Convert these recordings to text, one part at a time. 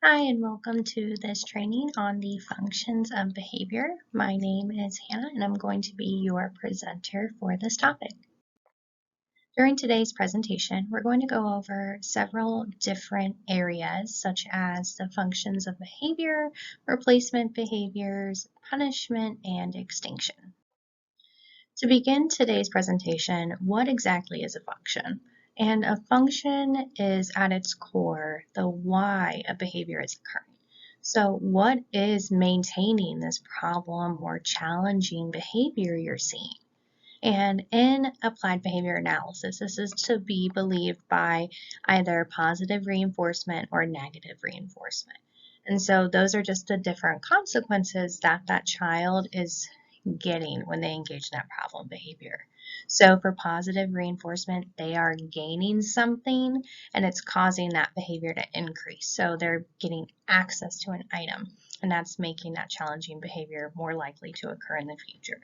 Hi, and welcome to this training on the functions of behavior. My name is Hannah, and I'm going to be your presenter for this topic. During today's presentation, we're going to go over several different areas, such as the functions of behavior, replacement behaviors, punishment, and extinction. To begin today's presentation, what exactly is a function? And a function is at its core the why a behavior is occurring. So what is maintaining this problem or challenging behavior you're seeing? And in applied behavior analysis, this is to be believed by either positive reinforcement or negative reinforcement. And so those are just the different consequences that that child is getting when they engage in that problem behavior. So for positive reinforcement, they are gaining something and it's causing that behavior to increase. So they're getting access to an item, and that's making that challenging behavior more likely to occur in the future.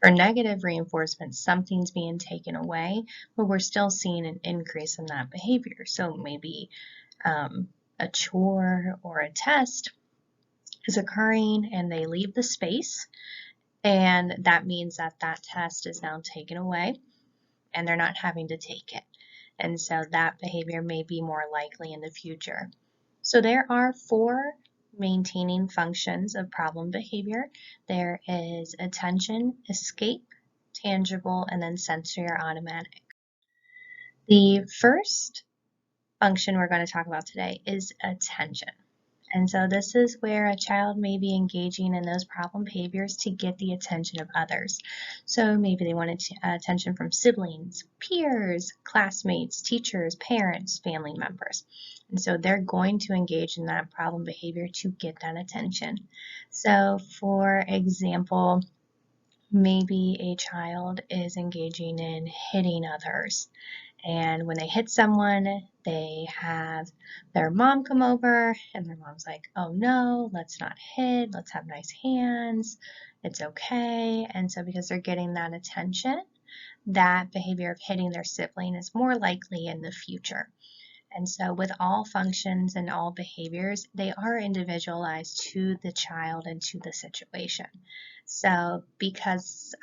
For negative reinforcement, something's being taken away, but we're still seeing an increase in that behavior. So maybe a chore or a test is occurring and they leave the space, and that means that that test is now taken away and they're not having to take it. And so that behavior may be more likely in the future. So there are four maintaining functions of problem behavior. There is attention, escape, tangible, and then sensory or automatic. The first function we're going to talk about today is attention. And so this is where a child may be engaging in those problem behaviors to get the attention of others. So maybe they wanted attention from siblings, peers, classmates, teachers, parents, family members. And so they're going to engage in that problem behavior to get that attention. So for example, maybe a child is engaging in hitting others. And when they hit someone, they have their mom come over and their mom's like, oh no, let's not hit, let's have nice hands, it's okay. And so because they're getting that attention, that behavior of hitting their sibling is more likely in the future. And so with all functions and all behaviors, they are individualized to the child and to the situation. So because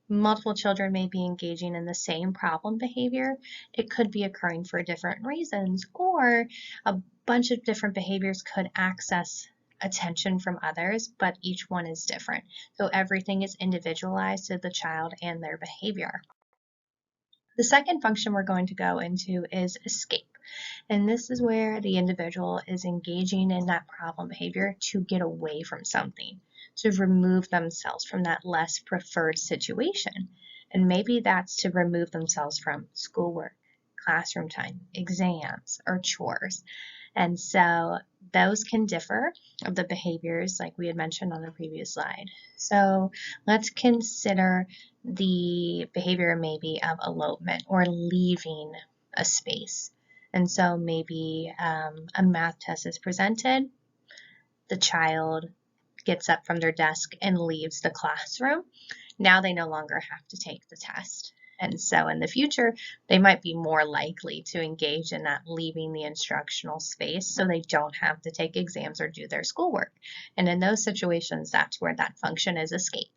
multiple children may be engaging in the same problem behavior, it could be occurring for different reasons, or a bunch of different behaviors could access attention from others, but each one is different. So everything is individualized to the child and their behavior. The second function we're going to go into is escape. And this is where the individual is engaging in that problem behavior to get away from something, to remove themselves from that less preferred situation. And maybe that's to remove themselves from schoolwork, classroom time, exams, or chores. And so those can differ of the behaviors like we had mentioned on the previous slide. So let's consider the behavior maybe of elopement or leaving a space. And so maybe a math test is presented, the child gets up from their desk and leaves the classroom. Now they no longer have to take the test. And so in the future, they might be more likely to engage in that leaving the instructional space so they don't have to take exams or do their schoolwork. And in those situations, that's where that function is escape.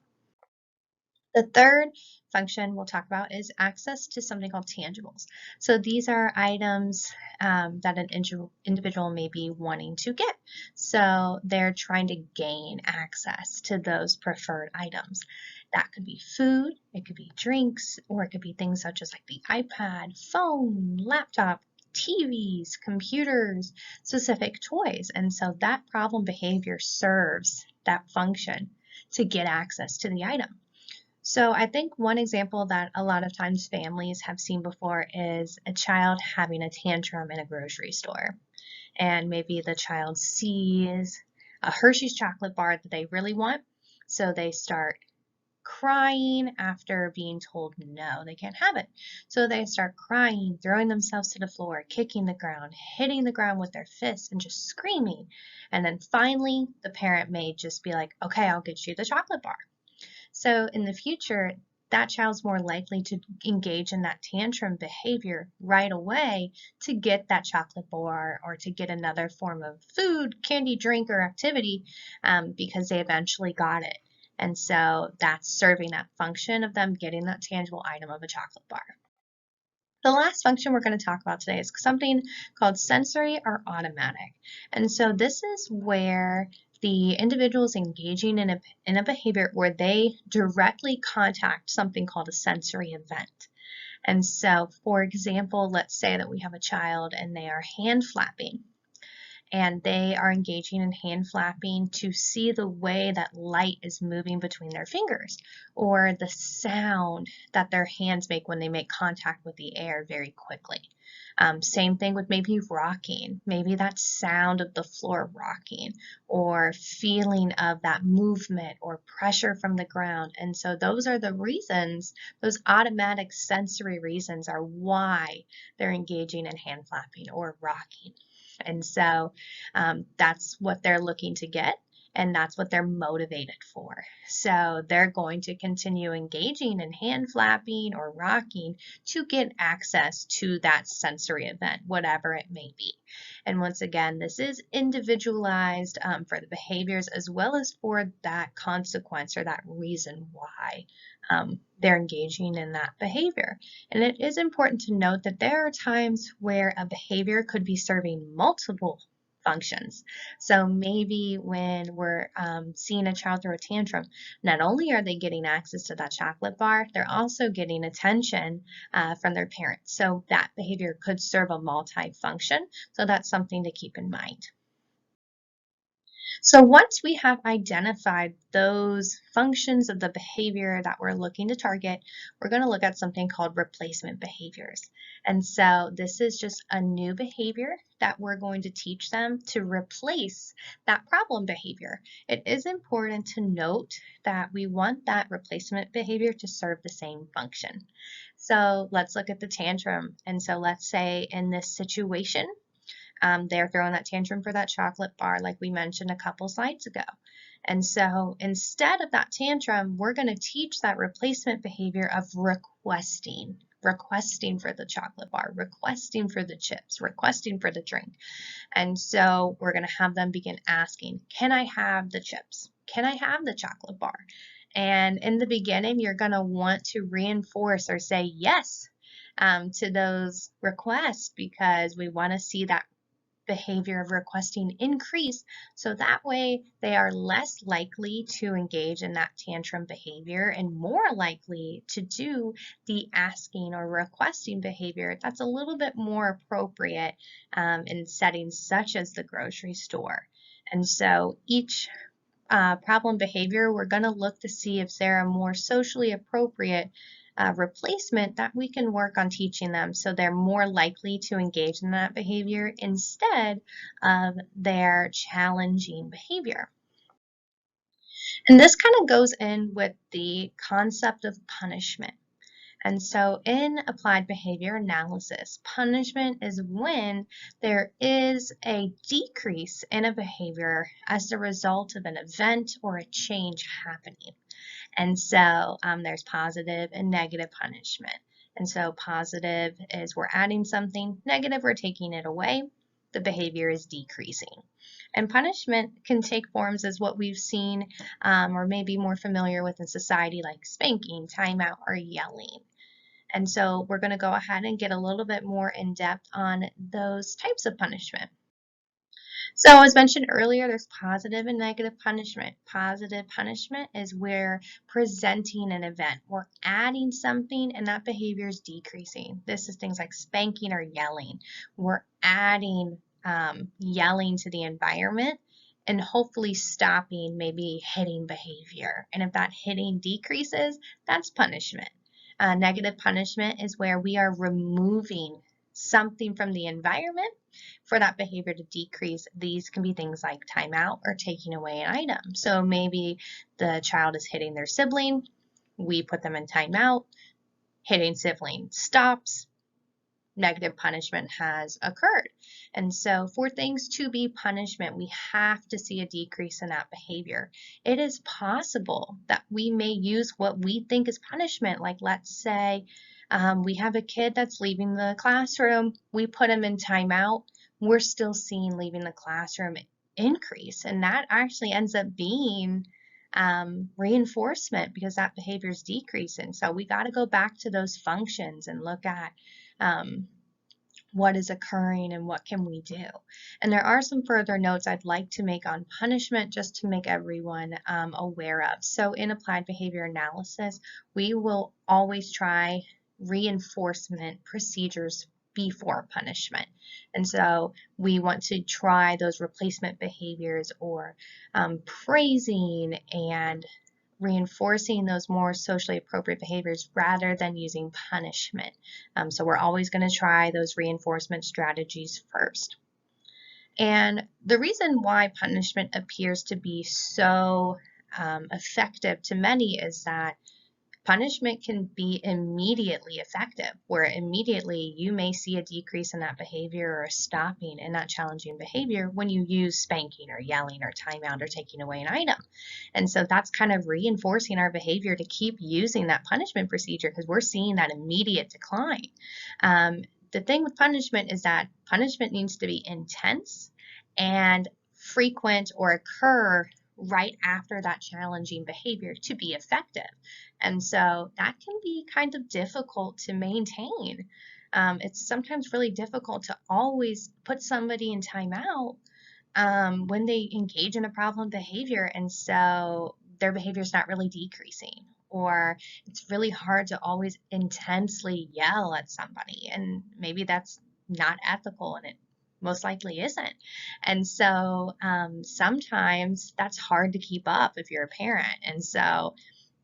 The third function we'll talk about is access to something called tangibles. So these are items that an individual may be wanting to get. So they're trying to gain access to those preferred items. That could be food, it could be drinks, or it could be things such as like the iPad, phone, laptop, TVs, computers, specific toys. And so that problem behavior serves that function to get access to the item. So I think one example that a lot of times families have seen before is a child having a tantrum in a grocery store. And maybe the child sees a Hershey's chocolate bar that they really want, so they start crying after being told no, they can't have it. So they start crying, throwing themselves to the floor, kicking the ground, hitting the ground with their fists, and just screaming. And then finally, the parent may just be like, okay, I'll get you the chocolate bar. So in the future, that child's more likely to engage in that tantrum behavior right away to get that chocolate bar or to get another form of food, candy, drink, or activity because they eventually got it. And so that's serving that function of them getting that tangible item of a chocolate bar. The last function we're going to talk about today is something called sensory or automatic. And so this is where the individual is engaging in a behavior where they directly contact something called a sensory event. And so, for example, let's say that we have a child and they are hand flapping, and they are engaging in hand flapping to see the way that light is moving between their fingers or the sound that their hands make when they make contact with the air very quickly. Same thing with maybe rocking, maybe that sound of the floor rocking or feeling of that movement or pressure from the ground. And so those are the reasons, those automatic sensory reasons are why they're engaging in hand flapping or rocking. And so that's what they're looking to get, and that's what they're motivated for. So they're going to continue engaging in hand flapping or rocking to get access to that sensory event, whatever it may be. And once again, this is individualized for the behaviors as well as for that consequence or that reason why they're engaging in that behavior. And it is important to note that there are times where a behavior could be serving multiple functions. So maybe when we're seeing a child throw a tantrum, not only are they getting access to that chocolate bar, they're also getting attention from their parents. So that behavior could serve a multi-function. So that's something to keep in mind. So once we have identified those functions of the behavior that we're looking to target, we're going to look at something called replacement behaviors. And so this is just a new behavior that we're going to teach them to replace that problem behavior. It is important to note that we want that replacement behavior to serve the same function. So let's look at the tantrum. And so let's say in this situation, they're throwing that tantrum for that chocolate bar like we mentioned a couple slides ago. And so instead of that tantrum, we're going to teach that replacement behavior of requesting for the chocolate bar, requesting for the chips, requesting for the drink. And so we're going to have them begin asking, can I have the chips? Can I have the chocolate bar? And in the beginning, you're going to want to reinforce or say yes to those requests because we want to see that behavior of requesting increase, so that way they are less likely to engage in that tantrum behavior and more likely to do the asking or requesting behavior that's a little bit more appropriate in settings such as the grocery store. And so each problem behavior, we're going to look to see if they're a more socially appropriate replacement that we can work on teaching them so they're more likely to engage in that behavior instead of their challenging behavior. And this kind of goes in with the concept of punishment. And so in applied behavior analysis, punishment is when there is a decrease in a behavior as a result of an event or a change happening. And so there's positive and negative punishment. And so positive is we're adding something, negative we're taking it away, the behavior is decreasing. And punishment can take forms as what we've seen or maybe more familiar with in society like spanking, timeout, or yelling. And so we're going to go ahead and get a little bit more in depth on those types of punishment. So as mentioned earlier, there's positive and negative punishment. Positive punishment is where presenting an event, we're adding something and that behavior is decreasing. This is things like spanking or yelling. We're adding yelling to the environment and hopefully stopping maybe hitting behavior. And if that hitting decreases, that's punishment. Negative punishment is where we are removing something from the environment for that behavior to decrease. These can be things like timeout or taking away an item. So maybe the child is hitting their sibling, we put them in timeout, hitting sibling stops, negative punishment has occurred. And so for things to be punishment, we have to see a decrease in that behavior. It is possible that we may use what we think is punishment, like let's say we have a kid that's leaving the classroom, we put him in timeout, we're still seeing leaving the classroom increase, and that actually ends up being reinforcement because that behavior is decreasing. So we got to go back to those functions and look at what is occurring and what can we do. And there are some further notes I'd like to make on punishment just to make everyone aware of. So in applied behavior analysis, we will always try reinforcement procedures before punishment. And so we want to try those replacement behaviors or praising and reinforcing those more socially appropriate behaviors rather than using punishment. So we're always going to try those reinforcement strategies first. And the reason why punishment appears to be so effective to many is that punishment can be immediately effective, where immediately you may see a decrease in that behavior or a stopping in that challenging behavior when you use spanking or yelling or timeout or taking away an item. And so that's kind of reinforcing our behavior to keep using that punishment procedure because we're seeing that immediate decline. The thing with punishment is that punishment needs to be intense and frequent or occur right after that challenging behavior to be effective. And so that can be kind of difficult to maintain. It's sometimes really difficult to always put somebody in timeout when they engage in a problem behavior, and so their behavior is not really decreasing. Or it's really hard to always intensely yell at somebody, and maybe that's not ethical, and it most likely isn't. And so sometimes that's hard to keep up if you're a parent. And so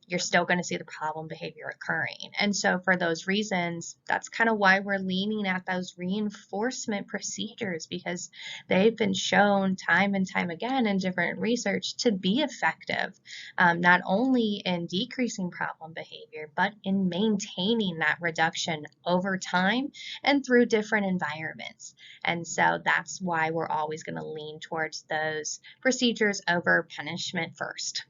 you're still going to see the problem behavior occurring. And so for those reasons, that's kind of why we're leaning at those reinforcement procedures, because they've been shown time and time again in different research to be effective, not only in decreasing problem behavior, but in maintaining that reduction over time and through different environments. And so that's why we're always going to lean towards those procedures over punishment first.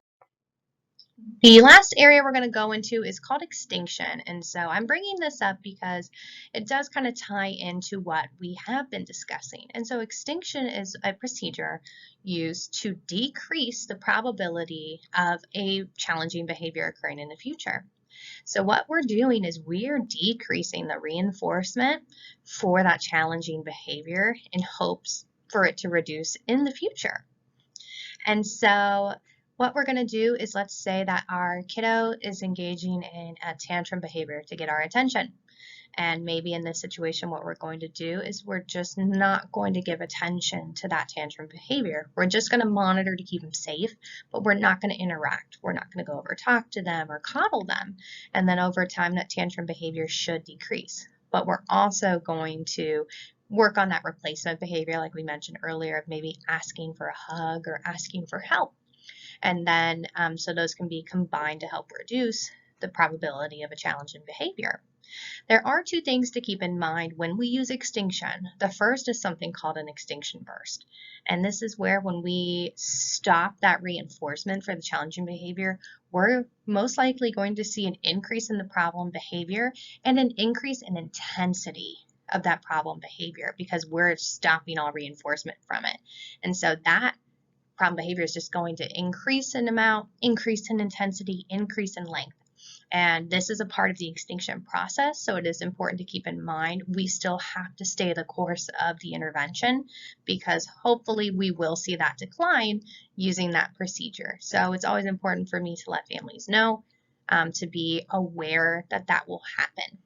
The last area we're going to go into is called extinction. And so I'm bringing this up because it does kind of tie into what we have been discussing. And so extinction is a procedure used to decrease the probability of a challenging behavior occurring in the future. So what we're doing is we're decreasing the reinforcement for that challenging behavior in hopes for it to reduce in the future. And so what we're going to do is, let's say that our kiddo is engaging in a tantrum behavior to get our attention. And maybe in this situation, what we're going to do is we're just not going to give attention to that tantrum behavior. We're just going to monitor to keep them safe, but we're not going to interact. We're not going to go over talk to them or coddle them. And then over time, that tantrum behavior should decrease. But we're also going to work on that replacement behavior, like we mentioned earlier, of maybe asking for a hug or asking for help. And then, so those can be combined to help reduce the probability of a challenging behavior. There are two things to keep in mind when we use extinction. The first is something called an extinction burst. And this is where when we stop that reinforcement for the challenging behavior, we're most likely going to see an increase in the problem behavior and an increase in intensity of that problem behavior because we're stopping all reinforcement from it. And so that problem behavior is just going to increase in amount, increase in intensity, increase in length. And this is a part of the extinction process, so it is important to keep in mind we still have to stay the course of the intervention because hopefully we will see that decline using that procedure. So it's always important for me to let families know to be aware that that will happen.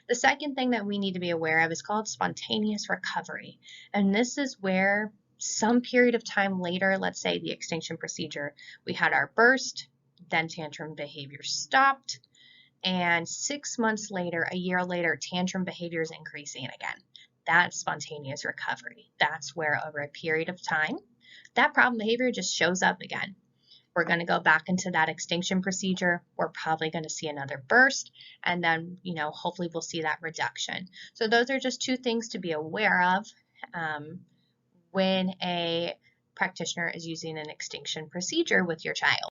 The second thing that we need to be aware of is called spontaneous recovery. And this is where some period of time later, let's say the extinction procedure, we had our burst, then tantrum behavior stopped, and 6 months later, a year later, tantrum behavior is increasing again. That's spontaneous recovery. That's where over a period of time, that problem behavior just shows up again. We're going to go back into that extinction procedure. We're probably going to see another burst, and then, hopefully we'll see that reduction. So those are just two things to be aware of when a practitioner is using an extinction procedure with your child.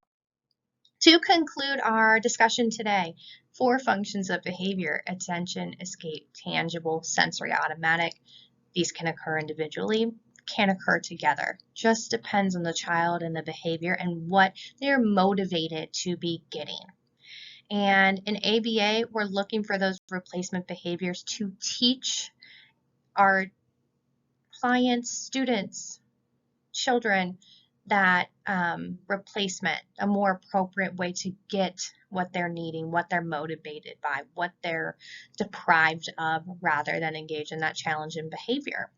To conclude our discussion today, 4 functions of behavior: attention, escape, tangible, sensory, automatic. These can occur individually, can occur together. Just depends on the child and the behavior and what they're motivated to be getting. And in ABA, we're looking for those replacement behaviors to teach our clients, students, children that replacement, a more appropriate way to get what they're needing, what they're motivated by, what they're deprived of, rather than engage in that challenging behavior.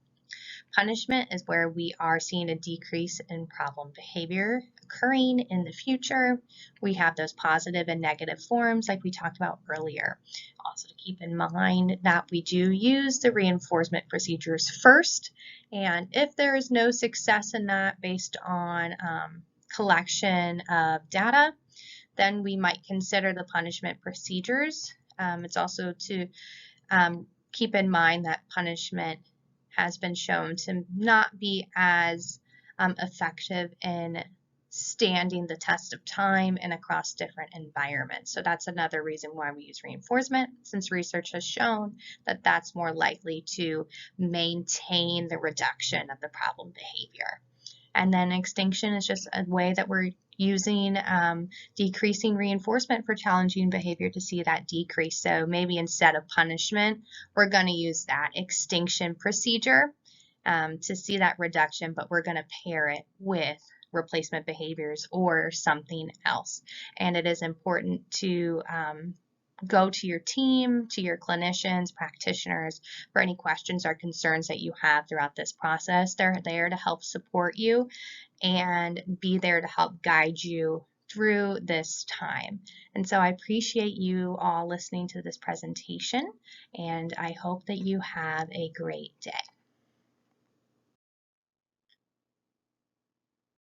Punishment is where we are seeing a decrease in problem behavior occurring in the future. We have those positive and negative forms like we talked about earlier. Also to keep in mind that we do use the reinforcement procedures first, and if there is no success in that based on collection of data, then we might consider the punishment procedures. It's also to keep in mind that punishment has been shown to not be as effective in standing the test of time and across different environments. So that's another reason why we use reinforcement, since research has shown that that's more likely to maintain the reduction of the problem behavior. And then extinction is just a way that we're using decreasing reinforcement for challenging behavior to see that decrease. So maybe instead of punishment, we're going to use that extinction procedure to see that reduction, but we're going to pair it with replacement behaviors or something else. And it is important to go to your team, to your clinicians, practitioners, for any questions or concerns that you have throughout this process. They're there to help support you and be there to help guide you through this time. And so I appreciate you all listening to this presentation, and I hope that you have a great day.